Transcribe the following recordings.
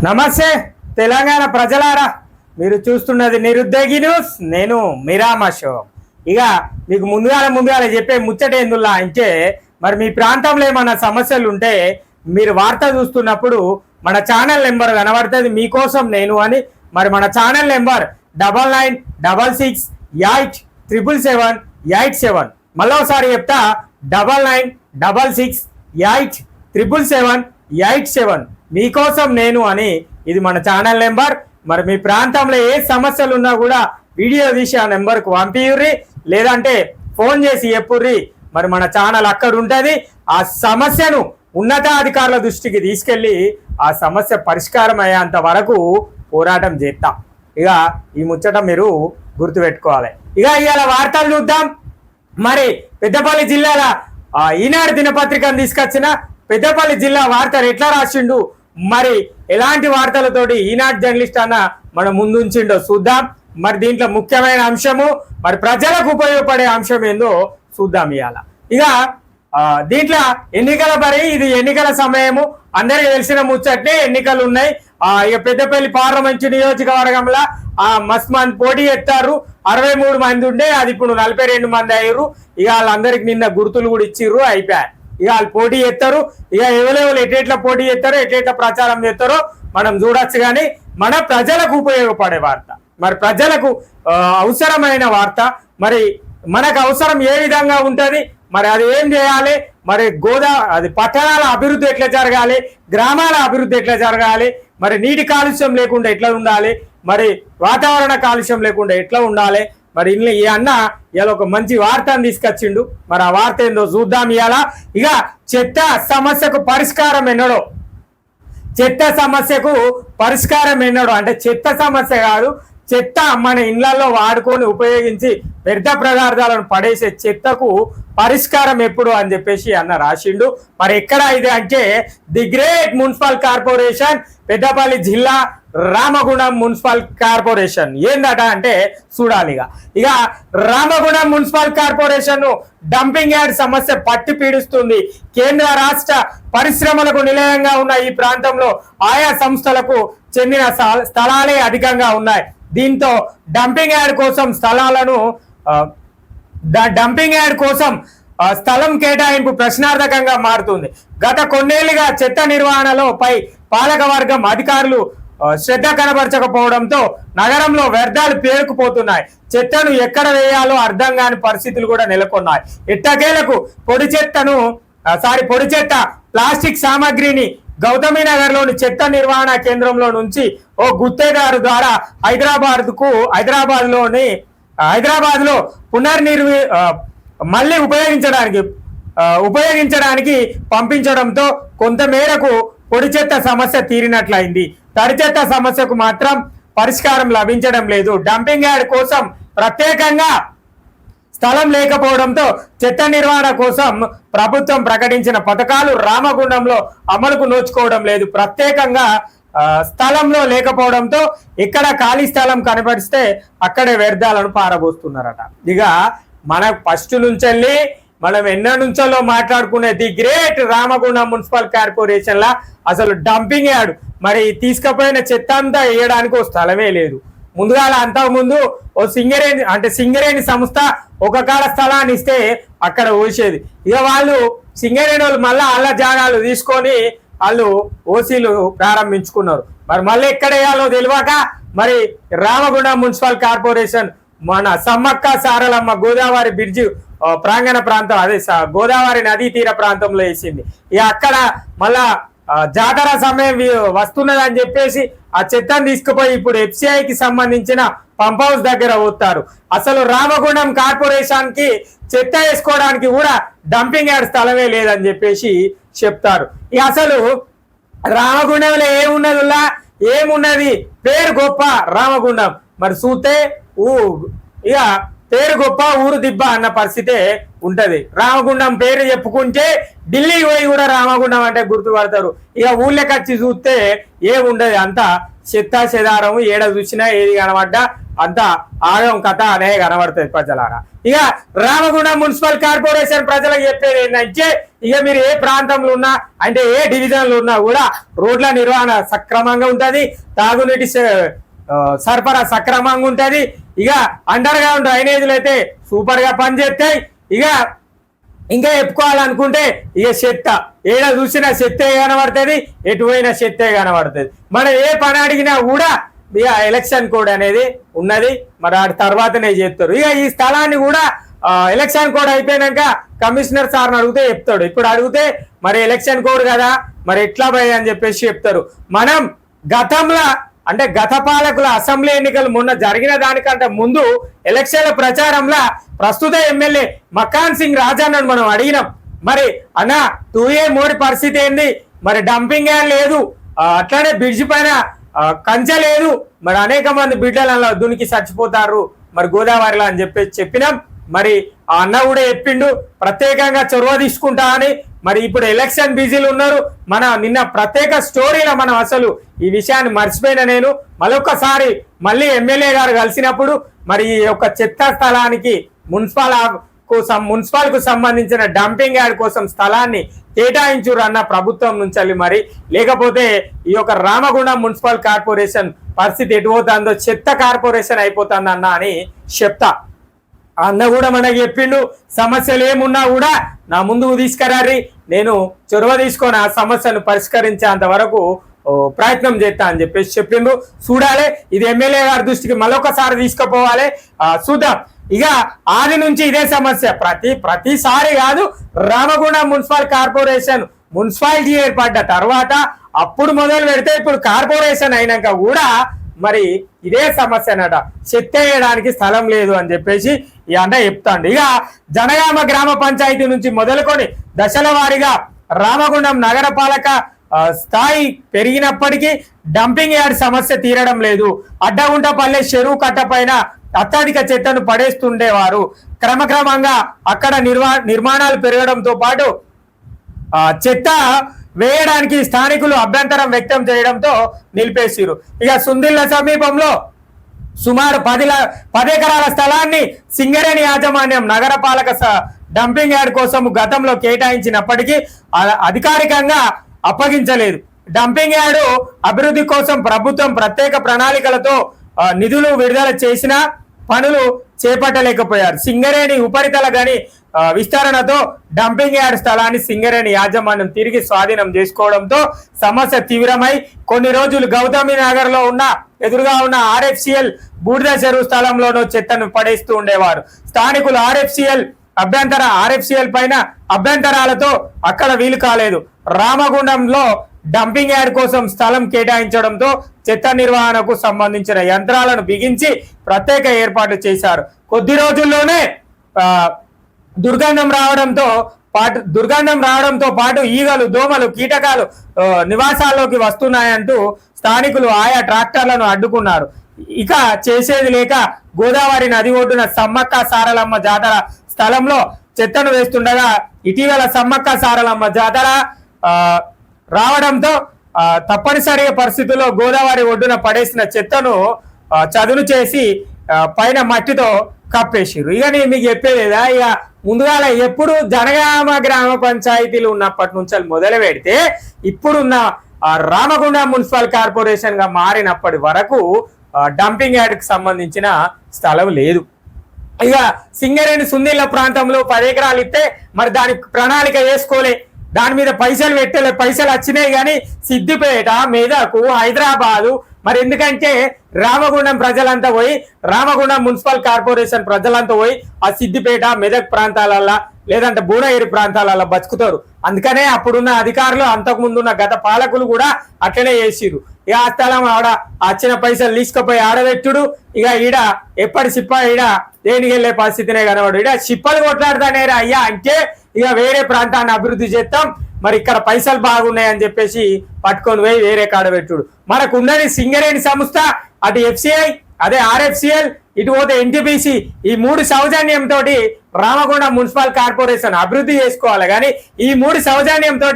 నమస్తే తెలంగాణ ప్రజలారా, మీరు చూస్తున్నది నిరుద్యోగి న్యూస్. నేను మిరామషో. ఇక మీకు ముందుగాల చెప్పే ముచ్చట ఎందులా అంటే, మరి మీ ప్రాంతంలో ఏమన్నా సమస్యలు ఉంటే మీరు వార్త చూస్తున్నప్పుడు మన ఛానల్ నెంబర్ కనబడుతుంది, మీకోసం నేను అని. మరి మన ఛానల్ నెంబర్ 9966877787. మళ్ళోసారి చెప్తా, 9966877787. మీకోసం నేను అని, ఇది మన ఛానల్ నెంబర్. మరి మీ ప్రాంతంలో ఏ సమస్యలు ఉన్నా కూడా వీడియో తీసి ఆ నెంబర్కు పంపియుర్రి, లేదంటే ఫోన్ చేసి చెప్పుర్రి. మరి మన ఛానల్ అక్కడ ఉంటుంది. ఆ సమస్యను ఉన్నతాధికారుల దృష్టికి తీసుకెళ్ళి ఆ సమస్య పరిష్కారం అయ్యేంత వరకు పోరాటం చేస్తాం. ఇక ఈ ముచ్చట మీరు గుర్తుపెట్టుకోవాలి. ఇక ఇవాళ వార్తలు చూద్దాం. మరి పెద్దపల్లి జిల్లాల ఈనాడు దినపత్రికను తీసుకొచ్చిన పెద్దపల్లి జిల్లా వార్తలు ఎట్లా రాసిండు, మరి ఎలాంటి వార్తలతోటి ఈనాడు జర్నలిస్ట్ అన్న మనం ముందుంచిండో చూద్దాం. మరి దీంట్లో ముఖ్యమైన అంశము, మరి ప్రజలకు ఉపయోగపడే అంశం ఏందో చూద్దాం ఇవాళ. ఇక దీంట్లో ఎన్నికల ఇది ఎన్నికల సమయము, అందరికి తెలిసిన ముచ్చట్టే. ఎన్నికలు ఉన్నాయి. ఇక పెద్దపల్లి పార్లమెంటు నియోజకవర్గంలో మస్తు మంది పోటీ చేస్తారు. 63 మంది ఉండే, అది ఇప్పుడు 42 మంది అయ్యారు. ఇక వాళ్ళందరికి నిన్న గుర్తులు కూడా ఇచ్చిర్రు, అయిపోయారు. ఇక వాళ్ళు పోటీ చేస్తారు. ఇక ఎవరెవరు ఎట్లా పోటీ చేస్తారో, ఎట్లా ప్రచారం చేస్తారో మనం చూడొచ్చు. కానీ మన ప్రజలకు ఉపయోగపడే వార్త, మరి ప్రజలకు అవసరమైన వార్త, మరి మనకు అవసరం ఏ విధంగా ఉంటుంది, మరి అది ఏం చేయాలి, మరి అది పట్టణాల అభివృద్ధి ఎట్లా జరగాలి, గ్రామాల అభివృద్ధి ఎట్లా జరగాలి, మరి నీటి కాలుష్యం లేకుండా ఎట్లా ఉండాలి, మరి వాతావరణ కాలుష్యం లేకుండా ఎట్లా ఉండాలి. మరి ఇల్లు ఈ అన్న ఇలా ఒక మంచి వార్తను తీసుకొచ్చిండు. మరి ఆ వార్త ఏందో చూద్దాం ఇవాళ. ఇక చెత్త సమస్యకు పరిష్కారం ఎన్నడో, చెత్త సమస్యకు పరిష్కారం ఎన్నడో అంటే చెత్త సమస్య కాదు, చెత్త మన ఇళ్లలో వాడుకొని ఉపయోగించి వ్యర్థ పదార్థాలను పడేసే చెత్తకు పరిష్కారం ఎప్పుడు అని చెప్పేసి అన్న రాసిండు. మరి ఎక్కడ ఇది అంటే, the great municipal corporation Peddapalli జిల్లా రామగుండం మున్సిపల్ కార్పొరేషన్ ఏందట అంటే చూడాలి. ఇక Ramagundam municipal corporation dumping yard సమస్య పట్టి పీడిస్తుంది. కేంద్ర రాష్ట్ర పరిశ్రమలకు నిలయంగా ఉన్న ఈ ప్రాంతంలో ఆయా సంస్థలకు చెందిన స్థలాలే అధికంగా ఉన్నాయి. దీంతో డంపింగ్ యార్డ్ కోసం స్థలం కేటాయింపు ప్రశ్నార్థకంగా మారుతుంది. గత కొన్నేళ్లుగా చెత్త నిర్వహణలో పాలక వర్గం అధికారులు శ్రద్ధ కనబరచకపోవడంతో నగరంలో వ్యర్థాలు పేరుకుపోతున్నాయి. చెత్తను ఎక్కడ వేయాలో అర్థం కాని పరిస్థితులు కూడా నెలకొన్నాయి. ఎట్టకేలకు పొడి చెత్త ప్లాస్టిక్ సామాగ్రిని గౌతమి నగర్ లోని చెత్త నిర్వహణ కేంద్రంలో నుంచి ఓ గుత్తేదారు ద్వారా హైదరాబాద్ లో మళ్ళీ ఉపయోగించడానికి పంపించడంతో కొంతమేరకు పొడి చెత్త సమస్య తీరినట్లయింది. తడి చెత్త సమస్యకు మాత్రం పరిష్కారం లభించడం లేదు. డంపింగ్ యార్డ్ కోసం ప్రత్యేకంగా స్థలం లేకపోవడంతో చెత్త నిర్వహణ కోసం ప్రభుత్వం ప్రకటించిన పథకాలు రామగుండంలో అమలుకు నోచుకోవడం లేదు. ప్రత్యేకంగా స్థలంలో లేకపోవడంతో ఇక్కడ ఖాళీ స్థలం కనబడిస్తే అక్కడే వ్యర్థాలను పారబోస్తున్నారట. ఇక మన ఫస్ట్ నుంచి మనం ఎన్నో నుంచో మాట్లాడుకునే the great Ramagundam municipal corporation లా అసలు డంపింగ్ యార్డ్, మరి తీసుకుపోయిన చెత్త అంతా వేయడానికి ఓ స్థలమే లేదు. ముందుగా అంతకుముందు ఓ సింగరేణి సంస్థ ఒక కాల స్థలాన్ని ఇస్తే అక్కడ ఊసేది. ఇక వాళ్ళు సింగరేణి వాళ్ళు మళ్ళీ వాళ్ళ జాగాలు తీసుకొని వాళ్ళు ఓసీలు ప్రారంభించుకున్నారు. మరి మళ్ళీ ఎక్కడ వేయాలో తెలియక మరి రామగుండం మున్సిపల్ కార్పొరేషన్ మన సమ్మక్క సారలమ్మ గోదావరి బ్రిడ్జి ప్రాంగణ ప్రాంతం, అదే గోదావరి నదీ తీర ప్రాంతంలో వేసింది. ఇక అక్కడ మళ్ళా జాతర సమయం వస్తున్నదని చెప్పేసి ఆ చెత్తను తీసుకుపోయి ఇప్పుడు FCIకి సంబంధించిన పంప్ హౌస్ దగ్గర పోతారు. అసలు రామగుండం కార్పొరేషన్ కి చెత్త వేసుకోవడానికి కూడా డంపింగ్ యార్డ్ స్థలమే లేదని చెప్పేసి చెప్తారు. ఇక అసలు రామగుండంలో ఏమున్నది, పేరు గొప్ప రామగుండం, మరి చూస్తే ఇక పేరు గొప్ప ఊరు దిబ్బ అన్న పరిస్థితే ఉంటది. రామగుండం పేరు చెప్పుకుంటే ఢిల్లీకి పోయి కూడా రామగుండం అంటే గుర్తుపడతారు. ఇక ఊళ్ళకి వచ్చి చూస్తే ఏముండదు, అంతా చెత్త చెదారం, ఏడ చూసినా ఏది కనబడ్డా అంతా ఆగం కథ అనే కనబడుతుంది ప్రజలారా. ఇక రామగుండం మున్సిపల్ కార్పొరేషన్ ప్రజలకు చెప్పేది ఏంటంటే ఇక మీరు ఏ ప్రాంతంలో ఉన్నా అంటే ఏ డివిజన్లు ఉన్నా కూడా రోడ్ల నిర్వహణ సక్రమంగా ఉంటుంది, తాగునీటి సరఫరా సక్రమంగా ఉంటుంది. ఇక అండర్ గ్రౌండ్ డ్రైనేజీలు అయితే సూపర్ గా పనిచేస్తాయి. ఇక ఇంకా చెప్పుకోవాలనుకుంటే ఇక చెత్త ఏడ చూసినా చెత్తే కనబడుతుంది, ఎటువైనా చెత్తే కనబడుతుంది. మనం ఏ పని అడిగినా కూడా ఇక ఎలక్షన్ కోడ్ అనేది ఉన్నది, మరి ఆ తర్వాతనే చేస్తారు. ఇక ఈ స్థలాన్ని కూడా ఎలక్షన్ కోడ్ అయిపోయినాక కమిషనర్ సార్ని అడిగితే చెప్తాడు. ఇప్పుడు అడిగితే మరి ఎలక్షన్ కోడ్ కదా మరి ఎట్లా పోయి అని చెప్పేసి చెప్తారు. మనం గతంలో అంటే గత పాలకుల అసెంబ్లీ ఎన్నికలు మొన్న జరిగిన దానికంటే ముందు ఎలక్షన్ల ప్రచారంలో ప్రస్తుత ఎమ్మెల్యే మకాన్ సింగ్ రాజాన్నను మనం అడిగినాం, మరి అన్న 2A మోడీ పరిస్థితి ఏంది, మరి డంపింగ్ ఏం లేదు, అట్లానే బ్రిడ్జి పైన కంచె లేదు, మరి అనేక మంది బిడ్డలు అలా దునికి చచ్చిపోతారు మరి గోదావరిలో అని చెప్పినాం. మరి ఆ అన్న కూడా చెప్పిండు ప్రత్యేకంగా చొరవ తీసుకుంటా అని. మరి ఇప్పుడు ఎలక్షన్ బిజీలు ఉన్నారు. మన నిన్న ప్రత్యేక స్టోరీలో మనం అసలు ఈ విషయాన్ని మర్చిపోయిన నేను మళ్ళొక్కసారి మళ్ళీ ఎమ్మెల్యే గారు కలిసినప్పుడు మరి ఈ యొక్క చెత్త స్థలానికి మున్సిపల్ కు సంబంధించిన డంపింగ్ యార్డ్ కోసం స్థలాన్ని కేటాయించురు అన్న ప్రభుత్వం నుంచి మరి, లేకపోతే ఈ యొక్క రామగుండం మున్సిపల్ కార్పొరేషన్ పరిస్థితి ఎటుపోతుందో చెత్త కార్పొరేషన్ అయిపోతుంది అన్న అని చెప్తా. అన్న కూడా మనకి చెప్పిండు సమస్యలు ఏమున్నా కూడా నా ముందుకు తీసుకురారి, నేను చొరవ తీసుకొని ఆ సమస్యను పరిష్కరించేంత వరకు ప్రయత్నం చేస్తా అని చెప్పేసి చెప్పిండు. చూడాలి, ఇది ఎమ్మెల్యే గారి దృష్టికి మరొకసారి తీసుకుపోవాలి, చూద్దాం. ఇక ఆది నుంచి ఇదే సమస్య ప్రతిసారి కాదు, రామగుండం మున్సిపల్ కార్పొరేషన్ మున్సిపాలిటీ ఏర్పడ్డ తర్వాత అప్పుడు మొదలు పెడితే ఇప్పుడు కార్పొరేషన్ అయినాక కూడా మరి ఇదే సమస్యనట, చెత్త వేయడానికి స్థలం లేదు అని చెప్పేసి ఈ అన్న చెప్తాండి. ఇక జనగామ గ్రామ పంచాయతీ నుంచి మొదలుకొని దశల వారీగా రామగుండం నగరపాలక స్థాయి పెరిగినప్పటికీ డంపింగ్ యార్డ్ సమస్య తీరడం లేదు. అడ్డగుంటపల్లె చెరువు కట్ట పైన అత్యధిక చెత్తను పడేస్తుండేవారు. క్రమక్రమంగా అక్కడ నిర్మాణాలు పెరగడంతో పాటు చెత్త వేయడానికి స్థానికులు అభ్యంతరం వ్యక్తం చేయడంతో నిలిపేసిరు. ఇక సుందిళ్ల సమీపంలో సుమారు 10 ఎకరాల స్థలాన్ని సింగరేణి యాజమాన్యం నగరపాలక డంపింగ్ యార్డ్ కోసం గతంలో కేటాయించినప్పటికీ అధికారికంగా అప్పగించలేదు. డంపింగ్ యార్డు అభివృద్ధి కోసం ప్రభుత్వం ప్రత్యేక ప్రణాళికలతో నిధులు విడుదల చేసిన పనులు చేపట్టలేకపోయారు. సింగరేణి ఉపరితల గని విస్తరణతో డంపింగ్ యార్డ్ స్థలాన్ని సింగరేణి యాజమాన్యం తిరిగి స్వాధీనం చేసుకోవడంతో సమస్య తీవ్రమై కొన్ని రోజులు గౌతమి నగర్ లో ఎదురుగా ఉన్న RFCL బూడిద చెరువు స్థలంలోనూ చెత్తను పడేస్తూ ఉండేవారు. స్థానికులు RFCL పైన అభ్యంతరాలతో అక్కడ వీలు కాలేదు. రామగుండంలో డంపింగ్ యార్డ్ కోసం స్థలం కేటాయించడంతో చెత్త నిర్వహణకు సంబంధించిన యంత్రాలను బిగించి ప్రత్యేక ఏర్పాట్లు చేశారు. కొద్ది రోజుల్లోనే దుర్గంధం రావడంతో పాటు ఈగలు, దోమలు, కీటకాలు నివాసాల్లోకి వస్తున్నాయంటూ స్థానికులు ఆయా ట్రాక్టర్లను అడ్డుకున్నారు. ఇక చేసేది లేక గోదావరి నది ఒడ్డున సమ్మక్క సారలమ్మ జాతర స్థలంలో చెత్తను వేస్తుండగా ఇటీవల సమ్మక్క సారలమ్మ జాతర రావడంతో తప్పనిసరి పరిస్థితుల్లో గోదావరి ఒడ్డున పడేసిన చెత్తను చదును చేసి పైన మట్టితో కప్పేసిరు. ఇక నేను మీకు చెప్పేదేదా, ఇక ముందుగా ఎప్పుడు జనగామ గ్రామ పంచాయతీలు ఉన్నప్పటి నుంచి మొదలు పెడితే ఇప్పుడున్న రామగుండం మున్సిపల్ కార్పొరేషన్ గా మారినప్పటి వరకు డంపింగ్ యార్డ్ కి సంబంధించిన స్థలం లేదు. ఇక సింగరేణి సుందిళ్ల ప్రాంతంలో 10 ఎకరాలు ఇస్తే మరి దానికి ప్రణాళిక వేసుకోలే, దాని మీద పైసలు పెట్టలే. పైసలు వచ్చినాయి కానీ సిద్దిపేట, మెదకు, హైదరాబాదు, మరి ఎందుకంటే రామగుండం ప్రజలంతా పోయి రామగుండం మున్సిపల్ కార్పొరేషన్ ప్రజలంతా పోయి ఆ సిద్దిపేట, మెదక్ ప్రాంతాలల్లో లేదంటే భువనగిరి ప్రాంతాలలో బతుకుతారు. అందుకనే అప్పుడున్న అధికారులు, అంతకుముందున్న గత పాలకులు కూడా అట్లనే చేసిరు. ఇక ఆ స్థలం ఆడ వచ్చిన పైసలు తీసుకుపోయి ఆడబెట్టుడు, ఇక ఈడ ఎప్పటి సిప్ప ఈడ దేనికి వెళ్ళే పరిస్థితినే కనబడు. ఈడ సిప్పలు కొట్లాడతానే అయ్యా అంటే ఇక వేరే ప్రాంతాన్ని అభివృద్ధి చేస్తాం, మరి ఇక్కడ పైసలు బాగున్నాయని చెప్పేసి పట్టుకొని పోయి వేరే కాడబెట్టుడు. మనకు ఉన్నది సింగరేణి సంస్థ, అటు FCI, అదే RFCL, ఇటు పోతే NTPC, ఈ 3 సౌజన్యంతో రామగుండం మున్సిపల్ కార్పొరేషన్ అభివృద్ధి చేసుకోవాలి. కానీ ఈ 3 సౌజన్యంతో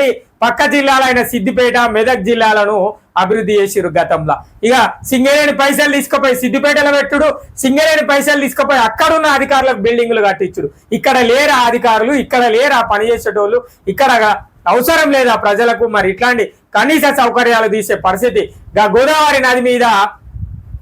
పక్క జిల్లాలైన సిద్దిపేట, మెదక్ జిల్లాలను అభివృద్ధి చేసిరు గతంలో. ఇక సింగరేణి పైసలు తీసుకుపోయి సిద్దిపేటలో పెట్టుడు, సింగరేణి పైసలు తీసుకుపోయి అక్కడున్న అధికారులకు బిల్డింగ్లు కట్టించుడు. ఇక్కడ లేరా అధికారులు, ఇక్కడ లేరా పని చేసేటోళ్ళు, ఇక్కడ అవసరం లేదా ప్రజలకు? మరి ఇట్లాంటి కనీస సౌకర్యాలు తీసే పరిస్థితి గోదావరి నది మీద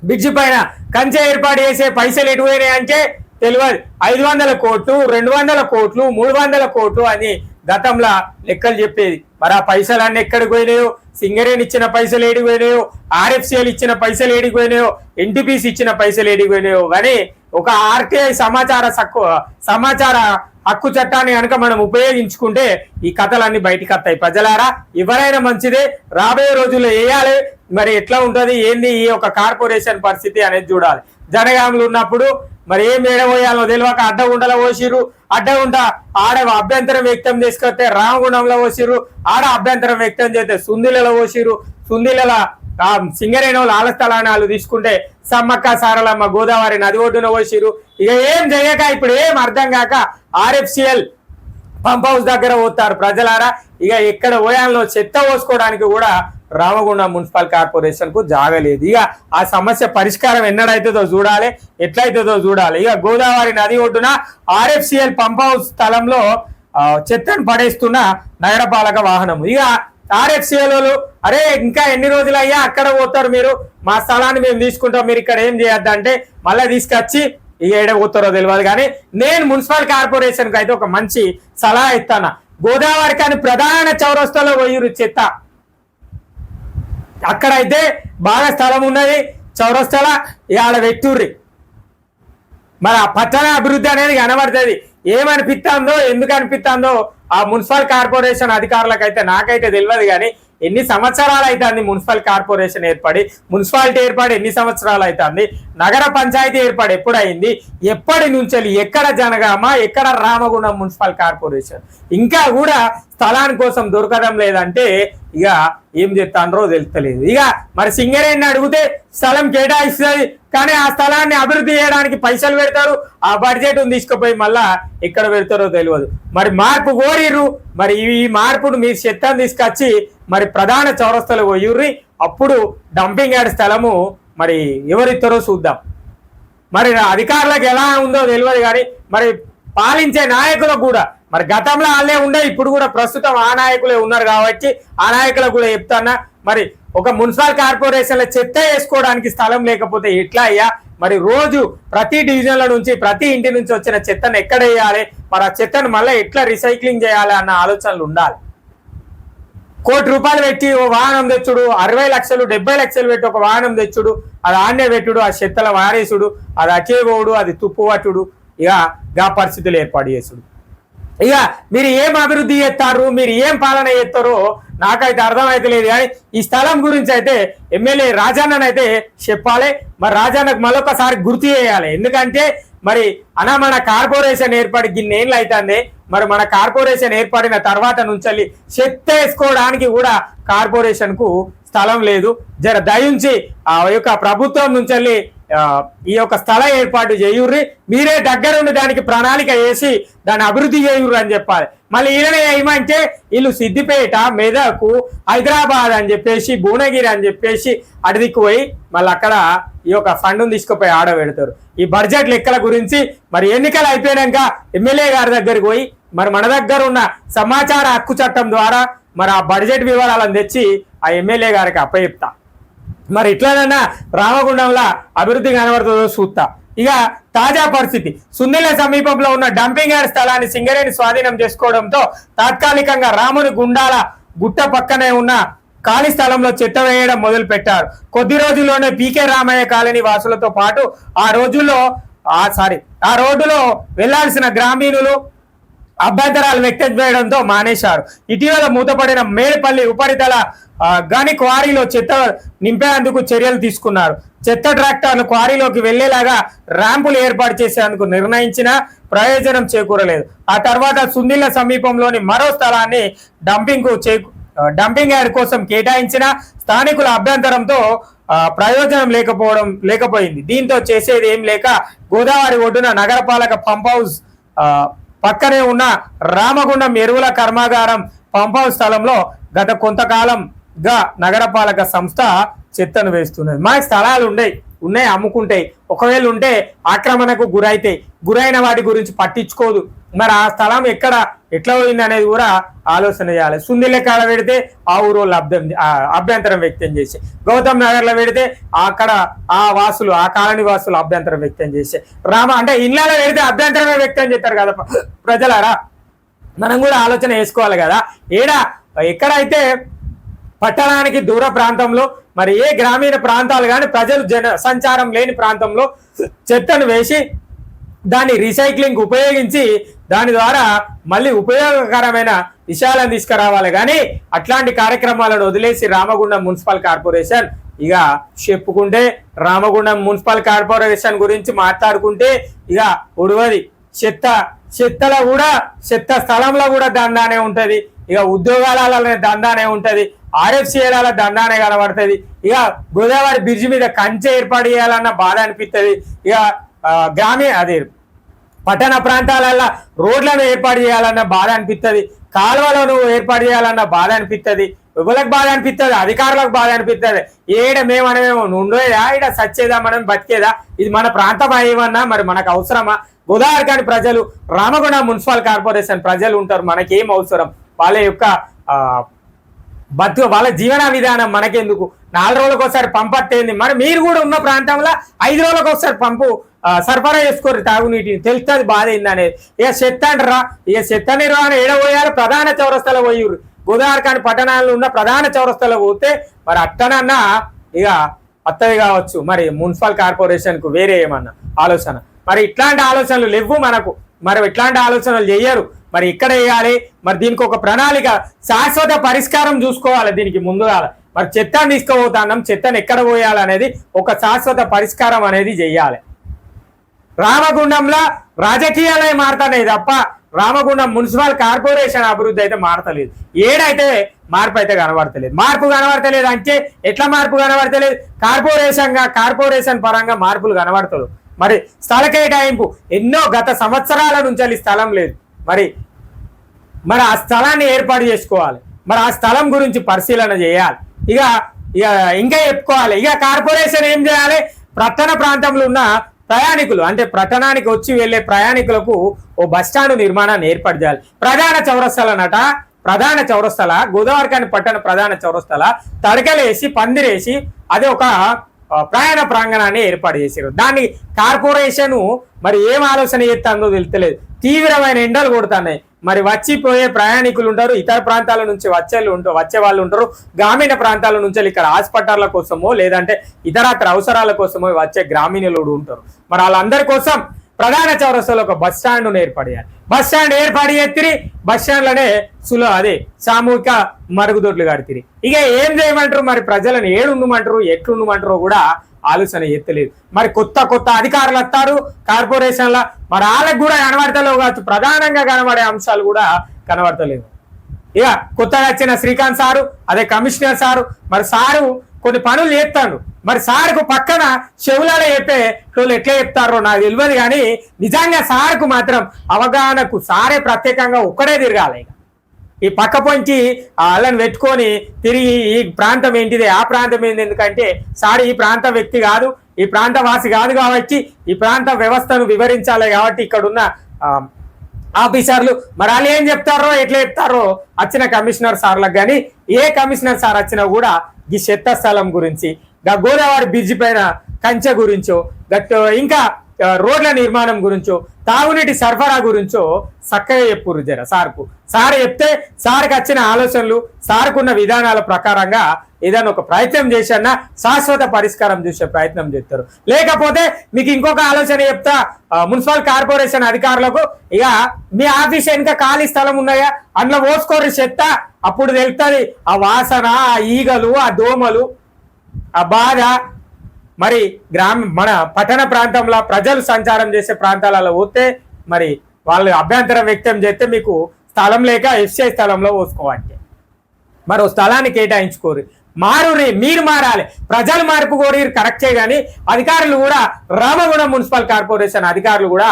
బ్రిడ్జి పైన కంచె ఏర్పాటు చేసే పైసలు ఎటు పోయినాయి అంటే తెలియదు. 500 కోట్లు, 200 కోట్లు, 300 కోట్లు అని గతంలో లెక్కలు చెప్పేది. మరి ఆ పైసలన్నీ ఎక్కడికి పోయినాయో, సింగరేణి ఇచ్చిన పైసలు ఏడికి పోయినాయో, RFCL ఇచ్చిన పైసలు ఏడికి పోయినాయో, NTPC ఇచ్చిన పైసలు ఏడికి పోయినాయో. కానీ ఒక RTI సమాచార హక్కు చట్టాన్ని కనుక మనం ఉపయోగించుకుంటే ఈ కథలన్నీ బయటికి వస్తాయి. ప్రజలారా, ఎవరైనా మంచిదే, రాబోయే రోజుల్లో వేయాలి. మరి ఎట్లా ఉంటది ఏంది ఈ యొక్క కార్పొరేషన్ పరిస్థితి అనేది చూడాలి. జనగాములు ఉన్నప్పుడు మరి ఏం ఏడబోయాలో తెలియక అడ్డగుండలో పోసిర్రు, అడ్డగుంట ఆడ అభ్యంతరం వ్యక్తం చేసుకొస్తే రామగుండంలో పోసిర్రు, ఆడ అభ్యంతరం వ్యక్తం చేస్తే సుందిలలో పోసిర్రు, సుందిల సింగరేణి వాళ్ళు ఆల స్థలాన్ని తీసుకుంటే సమ్మక్క సారలమ్మ గోదావరి నది ఒడ్డున పోసిర్రు. ఇక ఏం చేయక ఇప్పుడు ఏం అర్థం కాక RFCL పంప్ హౌస్ దగ్గర పోతారు. ప్రజలారా, ఇక ఎక్కడ పోయాలో చెత్త పోసుకోవడానికి కూడా రామగుండం మున్సిపల్ కార్పొరేషన్ కు జాగలేదు. ఇక ఆ సమస్య పరిష్కారం ఎన్నడైతుందో చూడాలి, ఎట్లయితుందో చూడాలి. ఇక గోదావరి నది ఒడ్డున RFCL పంప్ హౌస్ స్థలంలో చెత్తను పడేస్తున్న నగరపాలక వాహనం. ఇక RFCL అరే ఇంకా ఎన్ని రోజులు అయ్యా అక్కడ పోతారు మీరు, మా స్థలాన్ని మేము తీసుకుంటాం, మీరు ఇక్కడ ఏం చేయొద్దంటే మళ్ళీ తీసుకొచ్చి ఇక ఏడ పోతారో తెలియదు. కానీ నేను మున్సిపల్ కార్పొరేషన్ కి అయితే ఒక మంచి సలహా ఇస్తాను. గోదావరి కానీ ప్రధాన చౌరస్తాలో పోయిరు చెత్త, అక్కడైతే బాగా స్థలం ఉన్నది చౌరస్తాల, ఇవాళ వెట్టూర్రి. మరి ఆ పట్టణ అభివృద్ధి అనేది కనబడుతుంది. ఏమనిపిస్తుందో ఎందుకు అనిపిస్తుందో ఆ మున్సిపల్ కార్పొరేషన్ అధికారులకు అయితే నాకైతే తెలియదు. కానీ ఎన్ని సంవత్సరాలు అవుతుంది మున్సిపల్ కార్పొరేషన్ ఏర్పడి, మున్సిపాలిటీ ఏర్పడి ఎన్ని సంవత్సరాలు అవుతుంది, నగర పంచాయతీ ఏర్పడి ఎప్పుడైంది, ఎప్పటి నుంచి ఎక్కడ జనగామ, ఎక్కడ రామగుండం మున్సిపల్ కార్పొరేషన్, ఇంకా కూడా స్థలాని కోసం దొరకడం లేదంటే ఇక ఏం చెప్తాండ్రో తెలుస్తలేదు. ఇక మరి సింగరేణిని అడిగితే స్థలం కేటాయిస్తుంది, కానీ ఆ స్థలాన్ని అభివృద్ధి చేయడానికి పైసలు పెడతారు, ఆ బడ్జెట్ తీసుకుపోయి మళ్ళా ఎక్కడ పెడతారో తెలియదు. మరి మార్పు కోరిర్రు, మరి ఈ మార్పును మీ చెత్తను తీసుకొచ్చి మరి ప్రధాన చౌరస్తలు పోయిర్రి, అప్పుడు డంపింగ్ యార్డ్ స్థలము మరి ఎవరిస్తారో చూద్దాం. మరి అధికారులకు ఎలా ఉందో తెలియదు. కానీ మరి పాలించే నాయకులకు కూడా మరి గతంలో వాళ్ళే ఉండే, ఇప్పుడు కూడా ప్రస్తుతం ఆ నాయకులే ఉన్నారు కాబట్టి ఆ నాయకులకు కూడా చెప్తానా, మరి ఒక మున్సిపల్ కార్పొరేషన్లో చెత్త వేసుకోవడానికి స్థలం లేకపోతే ఎట్లా అయ్యా? మరి రోజు ప్రతి డివిజన్ల నుంచి ప్రతి ఇంటి నుంచి వచ్చిన చెత్తను ఎక్కడ వేయాలి, మరి ఆ చెత్తను మళ్ళీ ఎట్లా రీసైక్లింగ్ చేయాలి అన్న ఆలోచనలు ఉండాలి. ₹1 కోటి పెట్టి ఓ వాహనం తెచ్చుడు, 60 లక్షలు 70 లక్షలు పెట్టి ఒక వాహనం తెచ్చుడు, అది ఆన్నే పెట్టుడు, ఆ చెత్తల వారేసుడు, అది అచేగోడు, అది తుప్పు పట్టుడు, ఇక గా పరిస్థితులు ఏర్పాటు చేసుడు. ఇక మీరు ఏం అభివృద్ధి చేస్తారు, మీరు ఏం పాలన చేస్తారో నాకైతే అర్థమైతే లేదు. కానీ ఈ స్థలం గురించి అయితే ఎమ్మెల్యే రాజన్ననైతే చెప్పాలి. మరి రాజన్నకు మరొకసారి గుర్తు చేయాలి. ఎందుకంటే మరి మన కార్పొరేషన్ ఏర్పడి గిన్నేళ్ళు అవుతుంది. మరి మన కార్పొరేషన్ ఏర్పడిన తర్వాత నుంచి చెత్త వేసుకోవడానికి కూడా కార్పొరేషన్ కు స్థలం లేదు. జర దయించి ఆ యొక్క ప్రభుత్వం నుంచి ఈ యొక్క స్థల ఏర్పాటు చేయుర్రి, మీరే దగ్గరుండి దానికి ప్రణాళిక వేసి దాన్ని అభివృద్ధి చేయుర్రు అని చెప్పాలి. మళ్ళీ ఈయన ఏమంటే వీళ్ళు సిద్దిపేట, మెదకు, హైదరాబాద్ అని చెప్పేసి, భువనగిరి అని చెప్పేసి అడిదికి పోయి మళ్ళీ అక్కడ ఈ యొక్క ఫండ్ను తీసుకుపోయి ఆడబెడతారు. ఈ బడ్జెట్ లెక్కల గురించి మరి ఎన్నికలు అయిపోయాక ఎమ్మెల్యే గారి దగ్గరికి పోయి మరి మన దగ్గర ఉన్న సమాచార హక్కు చట్టం ద్వారా మరి ఆ బడ్జెట్ వివరాలను తెచ్చి ఆ ఎమ్మెల్యే గారికి అప్పచెప్తా. మరి ఇట్లానన్నా రామగుండంలో అభివృద్ధి కనబడుతుందో చూస్తా. ఇక తాజా పరిస్థితి, సుందిల సమీపంలో ఉన్న డంపింగ్ యార్డ్ స్థలాన్ని సింగరేణి స్వాధీనం చేసుకోవడంతో తాత్కాలికంగా రాముని గుండాల గుట్ట పక్కనే ఉన్న ఖాళీ స్థలంలో చెత్త వేయడం మొదలు పెట్టారు. కొద్ది రోజుల్లోనే PK రామయ్య కాలనీ వాసులతో పాటు ఆ రోడ్డులో వెళ్లాల్సిన గ్రామీణులు అభ్యంతరాలు వ్యక్తం చేయడంతో మానేశారు. ఇటీవల మూతపడిన మేడిపల్లి ఉపరితల గని క్వారీలో చెత్త నింపేందుకు చర్యలు తీసుకున్నారు. చెత్త ట్రాక్టర్లు క్వారీలోకి వెళ్లేలాగా ర్యాంపులు ఏర్పాటు చేసేందుకు నిర్ణయించిన ప్రయోజనం చేకూరలేదు. ఆ తర్వాత సుందిళ్ల సమీపంలోని మరో స్థలాన్ని డంపింగ్ యార్డ్ కోసం కేటాయించిన స్థానికుల అభ్యంతరంతో ప్రయోజనం లేకపోయింది. దీంతో చేసేది ఏం లేక గోదావరి ఒడ్డున నగరపాలక పంప్ హౌస్ పక్కనే ఉన్న రామగుండం ఎరువుల కర్మాగారం పంప్ హౌస్ స్థలంలో గత కొంతకాలం గా నగరపాలక సంస్థ చెత్తను వేస్తున్నది. మనకి స్థలాలు ఉన్నాయి అమ్ముకుంటాయి, ఒకవేళ ఉంటే ఆక్రమణకు గురైన వాటి గురించి పట్టించుకోదు. మరి ఆ స్థలం ఎట్లా పోయింది అనేది కూడా ఆలోచన చేయాలి. సుందిళ్ళ కాడ పెడితే ఆ ఊరోళ్ళు అభ్యంతరం వ్యక్తం చేసి, గౌతమ్ నగర్ లో పెడితే అక్కడ ఆ కాలనీ వాసులు అభ్యంతరం వ్యక్తం చేసి, అంటే ఇళ్ళలో పెడితే అభ్యంతరమే వ్యక్తం చేస్తారు కదా ప్రజలారా. మనం కూడా ఆలోచన వేసుకోవాలి కదా. ఎక్కడైతే పట్టణానికి దూర ప్రాంతంలో మరి ఏ గ్రామీణ ప్రాంతాలు కానీ ప్రజలు సంచారం లేని ప్రాంతంలో చెత్తను వేసి దాన్ని రీసైక్లింగ్ ఉపయోగించి దాని ద్వారా మళ్ళీ ఉపయోగకరమైన విషయాలను తీసుకురావాలి. కానీ అట్లాంటి కార్యక్రమాలను వదిలేసి రామగుండం మున్సిపల్ కార్పొరేషన్ ఇక చెప్పుకుంటే రామగుండం మున్సిపల్ కార్పొరేషన్ గురించి మాట్లాడుకుంటే ఇక ఉడవది. చెత్తలో కూడా చెత్త స్థలంలో కూడా దందానే ఉంటది, ఇక ఉద్యోగాలనే దందానే ఉంటది, ఆర్ఎఫ్సిఎల దందానే కనబడుతుంది. ఇక గోదావరి బ్రిడ్జి మీద కంచె ఏర్పాటు చేయాలన్న బాధ అనిపిస్తుంది. ఇక పట్టణ ప్రాంతాలలో రోడ్లను ఏర్పాటు చేయాలన్న బాధ అనిపిస్తుంది, కాలువలను ఏర్పాటు చేయాలన్న బాధ అనిపిస్తుంది. ఎవరికి బాధ అనిపిస్తుంది? అధికారులకు బాధ అనిపిస్తుంది. మేమనమేమో ఉండేదా, ఈడ సచ్చేదా, మనం బతికేదా, ఇది మన ప్రాంతం ఏమన్నా మరి మనకు అవసరమా? గోదావరి కాని ప్రజలు, రామగుండం మున్సిపల్ కార్పొరేషన్ ప్రజలు ఉంటారు, మనకేం అవసరం? వాళ్ళ యొక్క వాళ్ళ జీవన విధానం మనకెందుకు? 4 రోజులకు ఒకసారి పంపట్టేంది. మరి మీరు కూడా ఉన్న ప్రాంతంలో 5 రోజులకు ఒకసారి పంపు సరఫరా చేసుకోరు తాగునీటిని, తెలుస్తుంది బాధ ఏందనేది. ఇక చెత్త అంటారా, ఇక చెత్త నిర్వహణ ఏడబోయారు, ప్రధాన చౌరస్తలో పోయిరు. గోదావరి కాని పట్టణాల్లో ఉన్న ప్రధాన చౌరస్తలో పోతే మరి అట్టనన్నా ఇక అత్తది కావచ్చు. మరి మున్సిపల్ కార్పొరేషన్ కు వేరే ఏమన్నా ఆలోచన? మరి ఇట్లాంటి ఆలోచనలు లేవు మనకు. మరి ఇట్లాంటి ఆలోచనలు చెయ్యరు. మరి ఇక్కడ వేయాలి, మరి దీనికి ఒక ప్రణాళిక, శాశ్వత పరిష్కారం చూసుకోవాలి. దీనికి ముందుగా మరి చెత్తను తీసుకుపోతాం, చెత్తను ఎక్కడ పోయాలనేది ఒక శాశ్వత పరిష్కారం అనేది చెయ్యాలి. రామగుండంలో రాజకీయాలే మారుతున్నాయి తప్ప రామగుండం మున్సిపల్ కార్పొరేషన్ అభివృద్ధి అయితే మారతలేదు. ఏడైతే మార్పు అయితే కనబడతలేదు. మార్పు కనబడతలేదు అంటే ఎట్లా మార్పు కనబడతలేదు? కార్పొరేషన్ పరంగా మార్పులు కనబడతలేదు. మరి స్థల కేటాయింపు ఎన్నో గత సంవత్సరాల నుంచి స్థలం లేదు. మరి ఆ స్థలాన్ని ఏర్పాటు చేసుకోవాలి. మరి ఆ స్థలం గురించి పరిశీలన చేయాలి. ఇంకా చెప్పుకోవాలి. ఇక కార్పొరేషన్ ఏం చేయాలి? పట్టణ ప్రాంతంలో ఉన్న ప్రయాణికులు, అంటే పట్టణానికి వచ్చి వెళ్లే ప్రయాణికులకు ఓ బస్టాండ్ నిర్మాణాన్ని ఏర్పాటు చేయాలి. ప్రధాన చౌరస్తల గోదావరి కాని పట్టణ ప్రధాన చౌరస్తల తడకలేసి పందిరేసి అది ఒక ప్రయాణ ప్రాంగణాన్ని ఏర్పాటు చేశారు. దాన్ని కార్పొరేషన్ మరి ఏం ఆలోచన చేస్తుందో తెలుస్తలేదు. తీవ్రమైన ఎండలు కొడుతున్నాయి. మరి వచ్చిపోయే ప్రయాణికులు ఉంటారు, ఇతర ప్రాంతాల నుంచి వచ్చే వాళ్ళు ఉంటారు, గ్రామీణ ప్రాంతాల నుంచి ఇక్కడ హాస్పిటళ్ల కోసమో లేదంటే ఇతరత్ర అవసరాల కోసమో వచ్చే గ్రామీణులు ఉంటారు. మరి వాళ్ళందరి కోసం ప్రధాన చౌరస్తలో ఒక బస్ స్టాండ్ ఏర్పాటు చేయాలి. బస్ స్టాండ్ ఏర్పాటు చేతిరి, బస్ స్టాండ్లోనే సామూహిక మరుగుదొడ్లు కడితిరి. ఇక ఏం చేయమంటారు? మరి ప్రజలను ఏడుండమంటారు, ఎట్లుండమంటారో కూడా ఆలోచన ఎత్తలేదు. మరి కొత్త అధికారులు వస్తారు కార్పొరేషన్ల, మరి వాళ్ళకు కూడా కనబడతలేవు కావచ్చు. ప్రధానంగా కనబడే అంశాలు కూడా కనబడతలేవు. ఇక కొత్తగా వచ్చిన శ్రీకాంత్ సారు, అదే కమిషనర్ సారు, మరి సారు కొన్ని పనులు చేస్తాడు. మరి సార్కు పక్కన చెవులలో చెప్పే వాళ్ళు ఎట్లా చెప్తారో నాకు తెలియదు. కానీ నిజంగా సార్కు మాత్రం అవగాహనకు సారే ప్రత్యేకంగా ఒక్కడే తిరగాలి. ఈ పక్క పొంచి వాళ్ళని పెట్టుకొని తిరిగి ఈ ప్రాంతం ఏంటిది, ఆ ప్రాంతం ఏంటి, ఎందుకంటే సార్ ఈ ప్రాంత వ్యక్తి కాదు, ఈ ప్రాంత వాసి కాదు కాబట్టి ఈ ప్రాంత వ్యవస్థను వివరించాలి. కాబట్టి ఇక్కడున్న ఆఫీసర్లు మరి వాళ్ళు ఏం చెప్తారో ఎట్లా చెప్తారో వచ్చిన కమిషనర్ సార్లకు కానీ ఏ కమిషనర్ సార్ వచ్చినా కూడా ఈ చెత్త స్థలం గురించి, గోదావరి బ్రిడ్జి పైన కంచె గురించో, ఇంకా రోడ్ల నిర్మాణం గురించో, తాగునీటి సరఫరా గురించో చక్కగా చెప్పుర్రు జర సార్కు. సార్ చెప్తే సార్కి వచ్చిన ఆలోచనలు, సార్కున్న విధానాల ప్రకారంగా ఏదైనా ఒక ప్రయత్నం చేసన్నా శాశ్వత పరిష్కారం చూసే ప్రయత్నం చేస్తారు. లేకపోతే మీకు ఇంకొక ఆలోచన చెప్తా, మున్సిపల్ కార్పొరేషన్ అధికారులకు, ఇక మీ ఆఫీస్ వెనుక ఖాళీ స్థలం ఉన్నాయా, అందులో పోసుకోరు చెత్త, అప్పుడు తెలుస్తుంది ఆ వాసన, ఆ ఈగలు, ఆ దోమలు, ఆ బాధ. మరి మన పట్టణ ప్రాంతంలో ప్రజలు సంచారం చేసే ప్రాంతాలలో పోతే మరి వాళ్ళు అభ్యంతరం వ్యక్తం చేస్తే మీకు స్థలం లేక ఎఫ్సిఐ స్థలంలో పోసుకోవాలి. మరో స్థలాన్ని కేటాయించుకోరు. మీరు మారాలి. ప్రజలు మార్పు కోరి కరెక్టే కానీ అధికారులు కూడా రామగుండం మున్సిపల్ కార్పొరేషన్ అధికారులు కూడా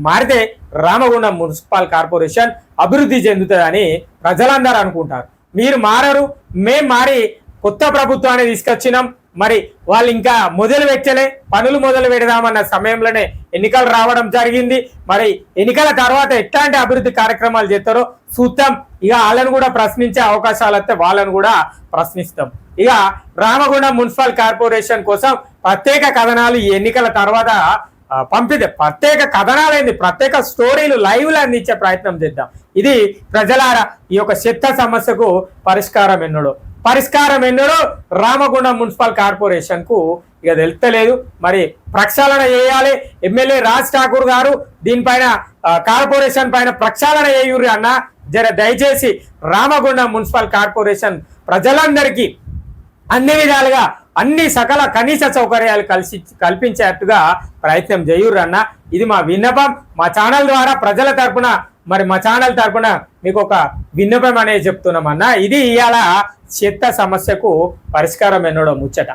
మారితే రామగుండం మున్సిపల్ కార్పొరేషన్ అభివృద్ధి చెందుతుందని ప్రజలందరూ అనుకుంటారు. మీరు మారరు, మేం మారి కొత్త ప్రభుత్వాన్ని తీసుకొచ్చినాం. మరి వాళ్ళు ఇంకా మొదలు పెట్టలే, పనులు మొదలు పెడదామన్న సమయంలోనే ఎన్నికలు రావడం జరిగింది. మరి ఎన్నికల తర్వాత ఎట్లాంటి అభివృద్ధి కార్యక్రమాలు చేస్తారో చూద్దాం. ఇక వాళ్ళని కూడా ప్రశ్నించే అవకాశాలు వస్తే వాళ్ళని కూడా ప్రశ్నిస్తాం. ఇక రామగుండం మున్సిపల్ కార్పొరేషన్ కోసం ప్రత్యేక కథనాలు ఈ ఎన్నికల తర్వాత పంపితే, ప్రత్యేక కథనాలైంది, ప్రత్యేక స్టోరీలు లైవ్లు అందించే ప్రయత్నం చేద్దాం. ఇది ప్రజలారా ఈ యొక్క చెత్త సమస్యకు పరిష్కారం ఎన్నడో రామగుండం మున్సిపల్ కార్పొరేషన్ కు ఇక తెలుస్తలేదు. మరి ప్రక్షాళన చేయాలి. ఎమ్మెల్యే రాజ్ ఠాకూర్ గారు దీనిపైన కార్పొరేషన్ పైన ప్రక్షాళన చేయుర్రి అన్న. దయచేసి రామగుండం మున్సిపల్ కార్పొరేషన్ ప్రజలందరికీ అన్ని విధాలుగా అన్ని సకల కనీస సౌకర్యాలు కల్పించేట్టుగా ప్రయత్నం చేయుర్రు అన్న. ఇది మా విన్నపం. మా ఛానల్ ద్వారా ప్రజల తరపున, మరి మా ఛానల్ తరపున మీకు ఒక విన్నపం అనేది చెప్తున్నామన్నా. ఇది ఇవాళ చెత్త సమస్యకు పరిష్కారం ఎన్నడో ముచ్చట.